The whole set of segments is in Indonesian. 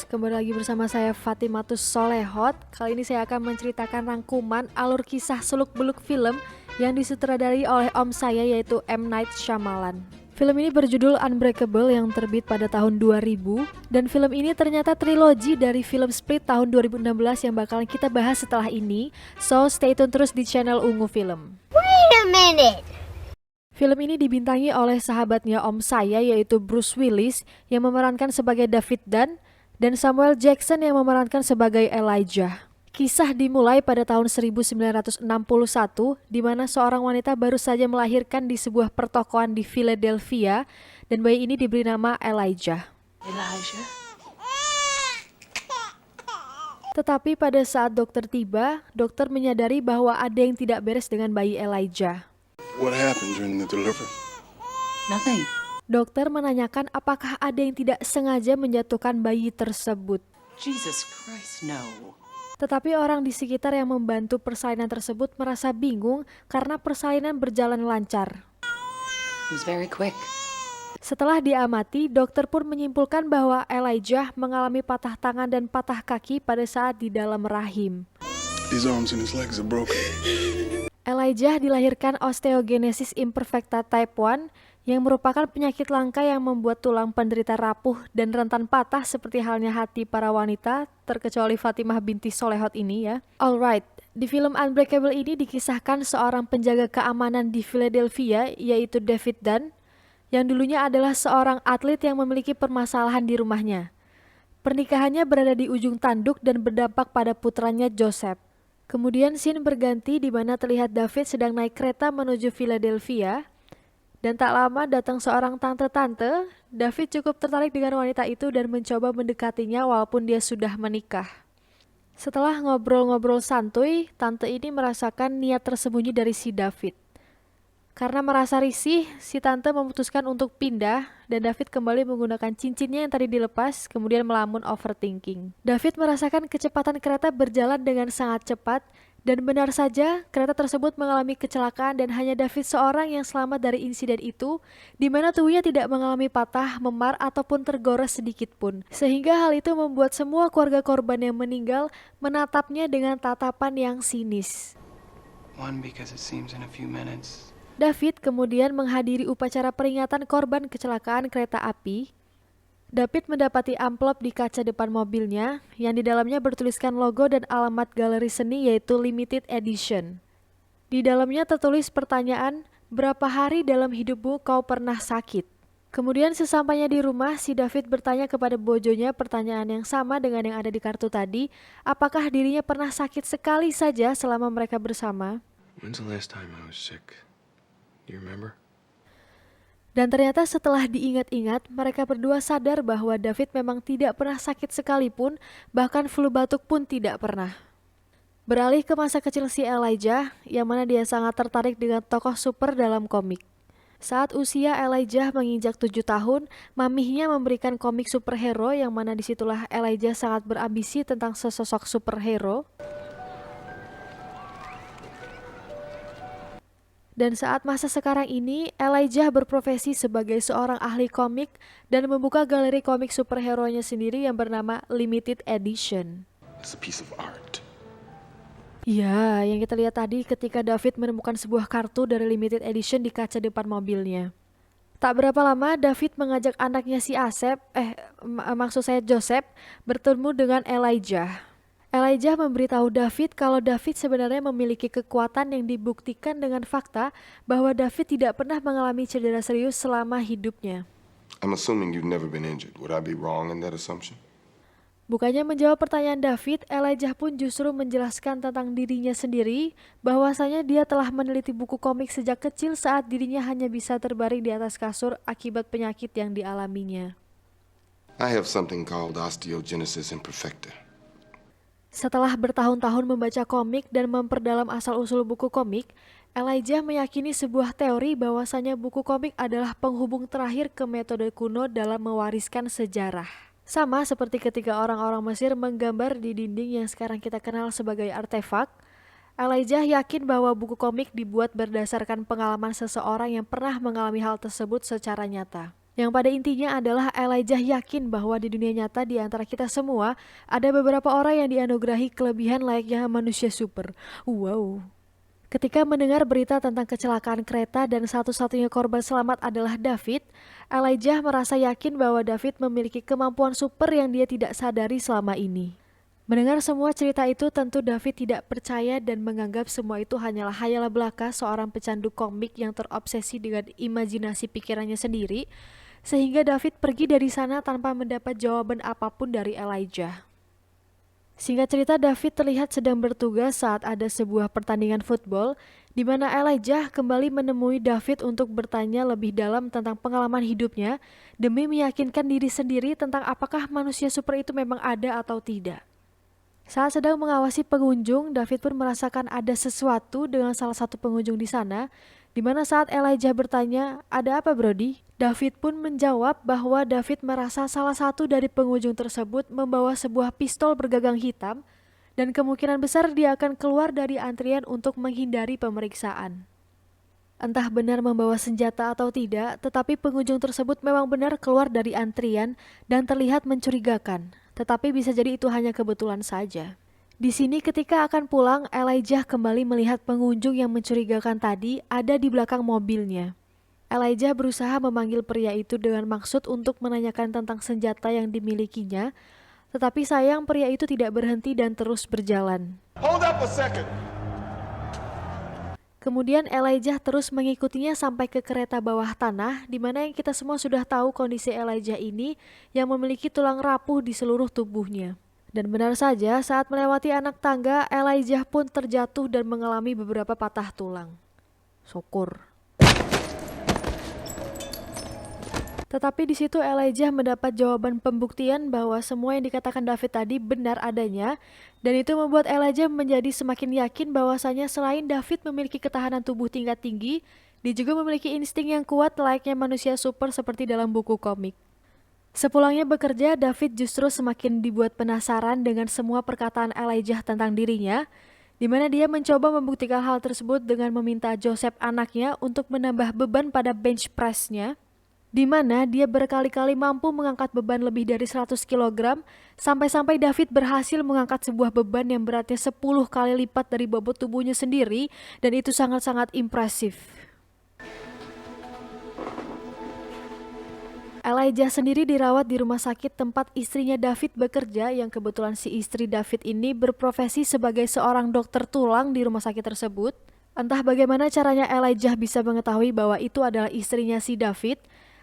Lovers, kembali lagi bersama saya Fatimatus Solehot. Kali ini saya akan menceritakan rangkuman alur kisah seluk-beluk film yang disutradari oleh om saya yaitu M. Night Shyamalan. Film ini berjudul Unbreakable yang terbit pada tahun 2000 dan film ini ternyata trilogi dari film Split tahun 2016 yang bakalan kita bahas setelah ini. So stay tune terus di channel Ungu Film. Wait a minute. Film ini dibintangi oleh sahabatnya om saya yaitu Bruce Willis yang memerankan sebagai David Dunn dan Samuel Jackson yang memerankan sebagai Elijah. Kisah dimulai pada tahun 1961 di mana seorang wanita baru saja melahirkan di sebuah pertokoan di Philadelphia dan bayi ini diberi nama Elijah. Tetapi pada saat dokter tiba, dokter menyadari bahwa ada yang tidak beres dengan bayi Elijah. What happened during the delivery? Nothing. Dokter menanyakan apakah ada yang tidak sengaja menjatuhkan bayi tersebut. Jesus Christ, no. Tetapi orang di sekitar yang membantu persalinan tersebut merasa bingung karena persalinan berjalan lancar. It was very quick. Setelah diamati, dokter pun menyimpulkan bahwa Elijah mengalami patah tangan dan patah kaki pada saat di dalam rahim. His arms and his legs are broken. Elijah dilahirkan osteogenesis imperfecta type 1 yang merupakan penyakit langka yang membuat tulang penderita rapuh dan rentan patah seperti halnya hati para wanita, terkecuali Fatimah binti Solehot ini ya. Alright, di film Unbreakable ini dikisahkan seorang penjaga keamanan di Philadelphia yaitu David Dunn yang dulunya adalah seorang atlet yang memiliki permasalahan di rumahnya. Pernikahannya berada di ujung tanduk dan berdampak pada putranya Joseph. Kemudian scene berganti di mana terlihat David sedang naik kereta menuju Philadelphia dan tak lama datang seorang tante-tante. David cukup tertarik dengan wanita itu dan mencoba mendekatinya walaupun dia sudah menikah. Setelah ngobrol-ngobrol santuy, tante ini merasakan niat tersembunyi dari si David. Karena merasa risih, si tante memutuskan untuk pindah dan David kembali menggunakan cincinnya yang tadi dilepas, kemudian melamun overthinking. David merasakan kecepatan kereta berjalan dengan sangat cepat dan benar saja kereta tersebut mengalami kecelakaan dan hanya David seorang yang selamat dari insiden itu, di mana tubuhnya tidak mengalami patah, memar ataupun tergores sedikit pun. Sehingga hal itu membuat semua keluarga korban yang meninggal menatapnya dengan tatapan yang sinis. One, because it seems in a few minutes. David kemudian menghadiri upacara peringatan korban kecelakaan kereta api. David mendapati amplop di kaca depan mobilnya yang di dalamnya bertuliskan logo dan alamat galeri seni yaitu Limited Edition. Di dalamnya tertulis pertanyaan, berapa hari dalam hidupmu kau pernah sakit? Kemudian sesampainya di rumah, si David bertanya kepada bojonya pertanyaan yang sama dengan yang ada di kartu tadi, apakah dirinya pernah sakit sekali saja selama mereka bersama? When's the last time I was sick? Do you remember? Dan ternyata setelah diingat-ingat, mereka berdua sadar bahwa David memang tidak pernah sakit sekalipun, bahkan flu batuk pun tidak pernah. Beralih ke masa kecil si Elijah, yang mana dia sangat tertarik dengan tokoh super dalam komik. Saat usia Elijah menginjak 7 tahun, mamihnya memberikan komik superhero yang mana disitulah Elijah sangat berambisi tentang sesosok superhero. Dan saat masa sekarang ini, Elijah berprofesi sebagai seorang ahli komik dan membuka galeri komik superhero-nya sendiri yang bernama Limited Edition. It's a piece of art. Ya, yang kita lihat tadi ketika David menemukan sebuah kartu dari Limited Edition di kaca depan mobilnya. Tak berapa lama, David mengajak anaknya si maksud saya Joseph, bertemu dengan Elijah. Elijah memberitahu David kalau David sebenarnya memiliki kekuatan yang dibuktikan dengan fakta bahwa David tidak pernah mengalami cedera serius selama hidupnya. I'm assuming you've never been injured. Would I be wrong in that assumption? Bukannya menjawab pertanyaan David, Elijah pun justru menjelaskan tentang dirinya sendiri, bahwasanya dia telah meneliti buku komik sejak kecil saat dirinya hanya bisa terbaring di atas kasur akibat penyakit yang dialaminya. I have something called osteogenesis imperfecta. Setelah bertahun-tahun membaca komik dan memperdalam asal-usul buku komik, Elijah meyakini sebuah teori bahwasanya buku komik adalah penghubung terakhir ke metode kuno dalam mewariskan sejarah. Sama seperti ketika orang-orang Mesir menggambar di dinding yang sekarang kita kenal sebagai artefak, Elijah yakin bahwa buku komik dibuat berdasarkan pengalaman seseorang yang pernah mengalami hal tersebut secara nyata. Yang pada intinya adalah Elijah yakin bahwa di dunia nyata di antara kita semua ada beberapa orang yang dianugerahi kelebihan layaknya manusia super. Wow. Ketika mendengar berita tentang kecelakaan kereta dan satu-satunya korban selamat adalah David, Elijah merasa yakin bahwa David memiliki kemampuan super yang dia tidak sadari selama ini. Mendengar semua cerita itu, tentu David tidak percaya dan menganggap semua itu hanyalah hayalan belaka seorang pecandu komik yang terobsesi dengan imajinasi pikirannya sendiri, sehingga David pergi dari sana tanpa mendapat jawaban apapun dari Elijah. Singkat cerita, David terlihat sedang bertugas saat ada sebuah pertandingan football, di mana Elijah kembali menemui David untuk bertanya lebih dalam tentang pengalaman hidupnya, demi meyakinkan diri sendiri tentang apakah manusia super itu memang ada atau tidak. Saat sedang mengawasi pengunjung, David pun merasakan ada sesuatu dengan salah satu pengunjung di sana, di mana saat Elijah bertanya, "Ada apa, Brody?" David pun menjawab bahwa David merasa salah satu dari pengunjung tersebut membawa sebuah pistol bergagang hitam dan kemungkinan besar dia akan keluar dari antrian untuk menghindari pemeriksaan. Entah benar membawa senjata atau tidak, tetapi pengunjung tersebut memang benar keluar dari antrian dan terlihat mencurigakan. Tetapi bisa jadi itu hanya kebetulan saja. Di sini ketika akan pulang, Elijah kembali melihat pengunjung yang mencurigakan tadi ada di belakang mobilnya. Elijah berusaha memanggil pria itu dengan maksud untuk menanyakan tentang senjata yang dimilikinya, tetapi sayang pria itu tidak berhenti dan terus berjalan. Hold up a second. Kemudian Elijah terus mengikutinya sampai ke kereta bawah tanah, di mana yang kita semua sudah tahu kondisi Elijah ini yang memiliki tulang rapuh di seluruh tubuhnya. Dan benar saja, saat melewati anak tangga, Elijah pun terjatuh dan mengalami beberapa patah tulang. Syukur. Tetapi di situ Elijah mendapat jawaban pembuktian bahwa semua yang dikatakan David tadi benar adanya, dan itu membuat Elijah menjadi semakin yakin bahwasanya selain David memiliki ketahanan tubuh tingkat tinggi, dia juga memiliki insting yang kuat layaknya manusia super seperti dalam buku komik. Sepulangnya bekerja, David justru semakin dibuat penasaran dengan semua perkataan Elijah tentang dirinya, di mana dia mencoba membuktikan hal tersebut dengan meminta Joseph anaknya untuk menambah beban pada bench press-nya, di mana dia berkali-kali mampu mengangkat beban lebih dari 100 kg, sampai-sampai David berhasil mengangkat sebuah beban yang beratnya 10 kali lipat dari bobot tubuhnya sendiri, dan itu sangat-sangat impresif. Elijah sendiri dirawat di rumah sakit tempat istrinya David bekerja, yang kebetulan si istri David ini berprofesi sebagai seorang dokter tulang di rumah sakit tersebut. Entah bagaimana caranya Elijah bisa mengetahui bahwa itu adalah istrinya si David,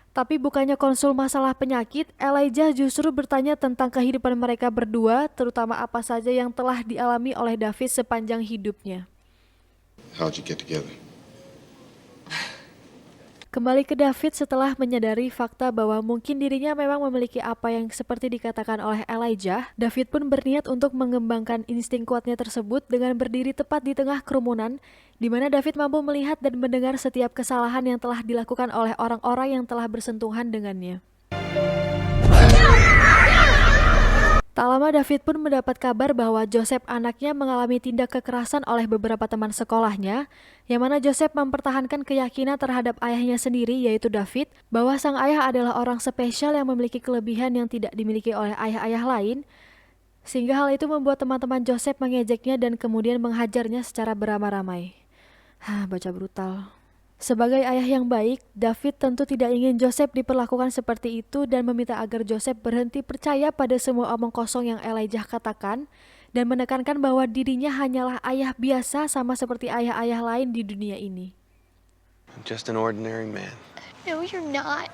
tapi bukannya konsul masalah penyakit, Elijah justru bertanya tentang kehidupan mereka berdua, terutama apa saja yang telah dialami oleh David sepanjang hidupnya. How'd you get together? Kembali ke David setelah menyadari fakta bahwa mungkin dirinya memang memiliki apa yang seperti dikatakan oleh Elijah, David pun berniat untuk mengembangkan insting kuatnya tersebut dengan berdiri tepat di tengah kerumunan, di mana David mampu melihat dan mendengar setiap kesalahan yang telah dilakukan oleh orang-orang yang telah bersentuhan dengannya. Tak lama David pun mendapat kabar bahwa Joseph anaknya mengalami tindak kekerasan oleh beberapa teman sekolahnya, yang mana Joseph mempertahankan keyakinan terhadap ayahnya sendiri, yaitu David, bahwa sang ayah adalah orang spesial yang memiliki kelebihan yang tidak dimiliki oleh ayah-ayah lain, sehingga hal itu membuat teman-teman Joseph mengejeknya dan kemudian menghajarnya secara beramai-ramai. Baca brutal. Sebagai ayah yang baik, David tentu tidak ingin Joseph diperlakukan seperti itu dan meminta agar Joseph berhenti percaya pada semua omong kosong yang Elijah katakan dan menekankan bahwa dirinya hanyalah ayah biasa sama seperti ayah-ayah lain di dunia ini. I'm just an ordinary man. No, you're not.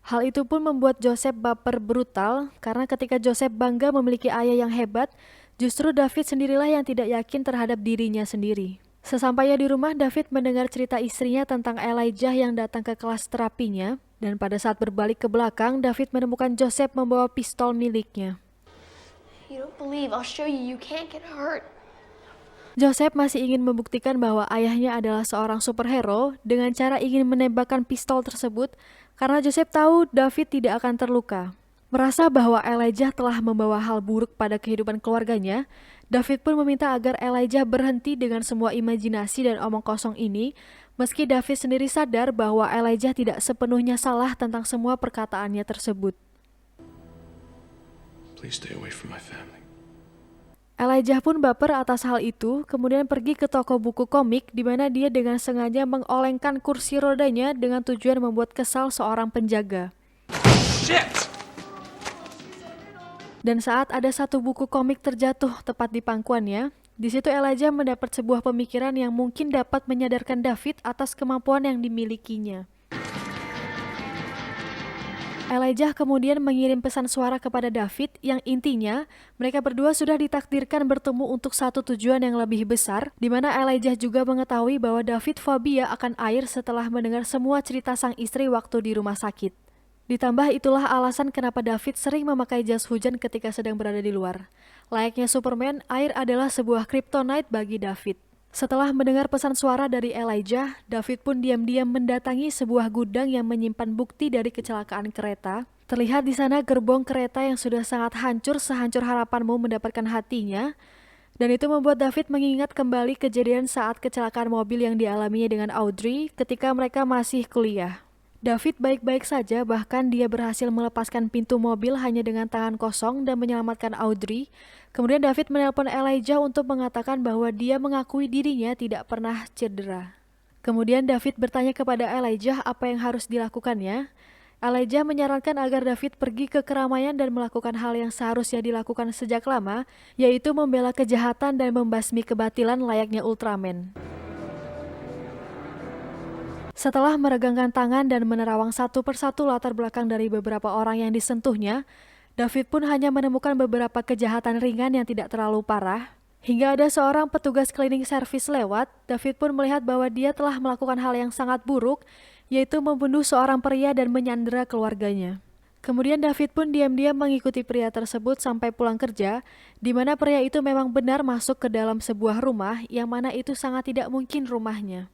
Hal itu pun membuat Joseph baper brutal karena ketika Joseph bangga memiliki ayah yang hebat, justru David sendirilah yang tidak yakin terhadap dirinya sendiri. Sesampainya di rumah, David mendengar cerita istrinya tentang Elijah yang datang ke kelas terapinya, dan pada saat berbalik ke belakang, David menemukan Joseph membawa pistol miliknya. You don't believe. I'll show you. You can't get hurt. Joseph masih ingin membuktikan bahwa ayahnya adalah seorang superhero dengan cara ingin menembakkan pistol tersebut, karena Joseph tahu David tidak akan terluka. Merasa bahwa Elijah telah membawa hal buruk pada kehidupan keluarganya, David pun meminta agar Elijah berhenti dengan semua imajinasi dan omong kosong ini, Meski David sendiri sadar bahwa Elijah tidak sepenuhnya salah tentang semua perkataannya tersebut. Please stay away from my family. Elijah pun baper atas hal itu, kemudian pergi ke toko buku komik di mana dia dengan sengaja mengolengkan kursi rodanya dengan tujuan membuat kesal seorang penjaga. Shit! Dan saat ada satu buku komik terjatuh tepat di pangkuannya, di situ Elijah mendapat sebuah pemikiran yang mungkin dapat menyadarkan David atas kemampuan yang dimilikinya. Elijah kemudian mengirim pesan suara kepada David yang intinya mereka berdua sudah ditakdirkan bertemu untuk satu tujuan yang lebih besar, di mana Elijah juga mengetahui bahwa David fobia akan air setelah mendengar semua cerita sang istri waktu di rumah sakit. Ditambah itulah alasan kenapa David sering memakai jas hujan ketika sedang berada di luar. Layaknya Superman, air adalah sebuah kryptonite bagi David. Setelah mendengar pesan suara dari Elijah, David pun diam-diam mendatangi sebuah gudang yang menyimpan bukti dari kecelakaan kereta. Terlihat di sana gerbong kereta yang sudah sangat hancur sehancur harapanmu mendapatkan hatinya. Dan itu membuat David mengingat kembali kejadian saat kecelakaan mobil yang dialaminya dengan Audrey ketika mereka masih kuliah. David baik-baik saja, bahkan dia berhasil melepaskan pintu mobil hanya dengan tangan kosong dan menyelamatkan Audrey. Kemudian David menelpon Elijah untuk mengatakan bahwa dia mengakui dirinya tidak pernah cedera. Kemudian David bertanya kepada Elijah apa yang harus dilakukannya. Elijah menyarankan agar David pergi ke keramaian dan melakukan hal yang seharusnya dilakukan sejak lama, yaitu membela kejahatan dan membasmi kebatilan layaknya Ultraman. Setelah meregangkan tangan dan menerawang satu persatu latar belakang dari beberapa orang yang disentuhnya, David pun hanya menemukan beberapa kejahatan ringan yang tidak terlalu parah. Hingga ada seorang petugas cleaning service lewat, David pun melihat bahwa dia telah melakukan hal yang sangat buruk, yaitu membunuh seorang pria dan menyandera keluarganya. Kemudian David pun diam-diam mengikuti pria tersebut sampai pulang kerja, di mana pria itu memang benar masuk ke dalam sebuah rumah yang mana itu sangat tidak mungkin rumahnya.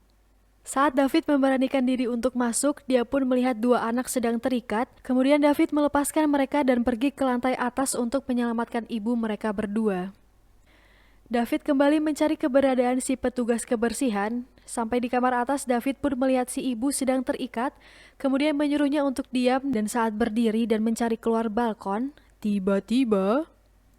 Saat David memberanikan diri untuk masuk, dia pun melihat dua anak sedang terikat. Kemudian David melepaskan mereka dan pergi ke lantai atas untuk menyelamatkan ibu mereka berdua. David kembali mencari keberadaan si petugas kebersihan. Sampai di kamar atas, David pun melihat si ibu sedang terikat, kemudian menyuruhnya untuk diam dan saat berdiri dan mencari keluar balkon, tiba-tiba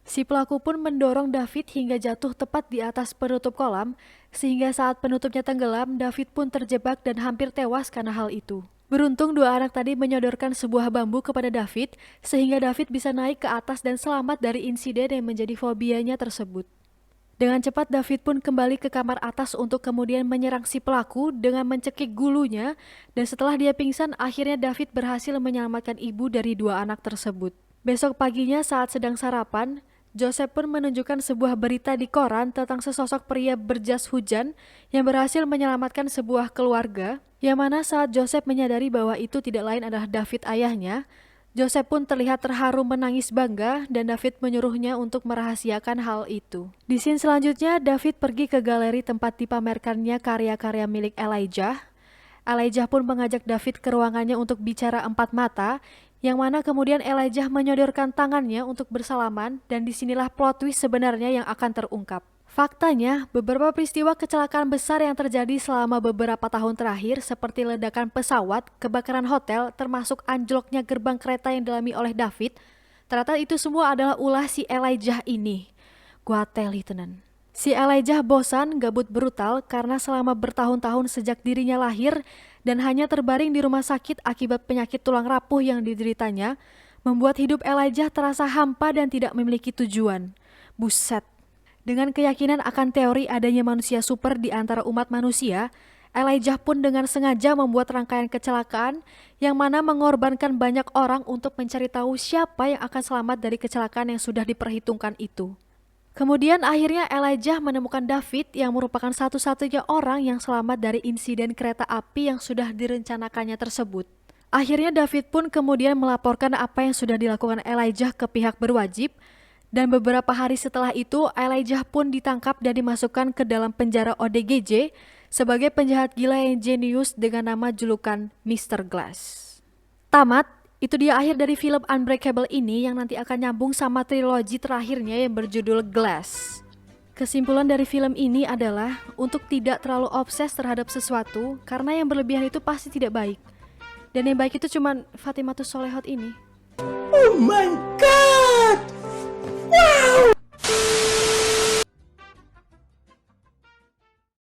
si pelaku pun mendorong David hingga jatuh tepat di atas penutup kolam, sehingga saat penutupnya tenggelam, David pun terjebak dan hampir tewas karena hal itu. Beruntung dua anak tadi menyodorkan sebuah bambu kepada David, sehingga David bisa naik ke atas dan selamat dari insiden yang menjadi fobianya tersebut. Dengan cepat David pun kembali ke kamar atas untuk kemudian menyerang si pelaku dengan mencekik gulunya, dan setelah dia pingsan, akhirnya David berhasil menyelamatkan ibu dari dua anak tersebut. Besok paginya saat sedang sarapan, Joseph pun menunjukkan sebuah berita di koran tentang sesosok pria berjas hujan yang berhasil menyelamatkan sebuah keluarga, yang mana saat Joseph menyadari bahwa itu tidak lain adalah David ayahnya, Joseph pun terlihat terharu menangis bangga dan David menyuruhnya untuk merahasiakan hal itu. Di scene selanjutnya, David pergi ke galeri tempat dipamerkannya karya-karya milik Elijah. Elijah pun mengajak David ke ruangannya untuk bicara empat mata, yang mana kemudian Elijah menyodorkan tangannya untuk bersalaman dan disinilah plot twist sebenarnya yang akan terungkap. Faktanya, beberapa peristiwa kecelakaan besar yang terjadi selama beberapa tahun terakhir seperti ledakan pesawat, kebakaran hotel, termasuk anjloknya gerbang kereta yang dialami oleh David, ternyata itu semua adalah ulah si Elijah ini. Gua teli tenan. Si Elijah bosan, gabut brutal karena selama bertahun-tahun sejak dirinya lahir dan hanya terbaring di rumah sakit akibat penyakit tulang rapuh yang dideritanya, membuat hidup Elijah terasa hampa dan tidak memiliki tujuan. Buset. Dengan keyakinan akan teori adanya manusia super di antara umat manusia, Elijah pun dengan sengaja membuat rangkaian kecelakaan yang mana mengorbankan banyak orang untuk mencari tahu siapa yang akan selamat dari kecelakaan yang sudah diperhitungkan itu. Kemudian akhirnya Elijah menemukan David yang merupakan satu-satunya orang yang selamat dari insiden kereta api yang sudah direncanakannya tersebut. Akhirnya David pun kemudian melaporkan apa yang sudah dilakukan Elijah ke pihak berwajib, dan beberapa hari setelah itu Elijah pun ditangkap dan dimasukkan ke dalam penjara ODGJ sebagai penjahat gila yang jenius dengan nama julukan Mr. Glass. Tamat. Itu dia akhir dari film Unbreakable ini yang nanti akan nyambung sama trilogi terakhirnya yang berjudul Glass. Kesimpulan dari film ini adalah untuk tidak terlalu obses terhadap sesuatu karena yang berlebihan itu pasti tidak baik. Dan yang baik itu cuman Fatimatus Sholehot ini. Oh my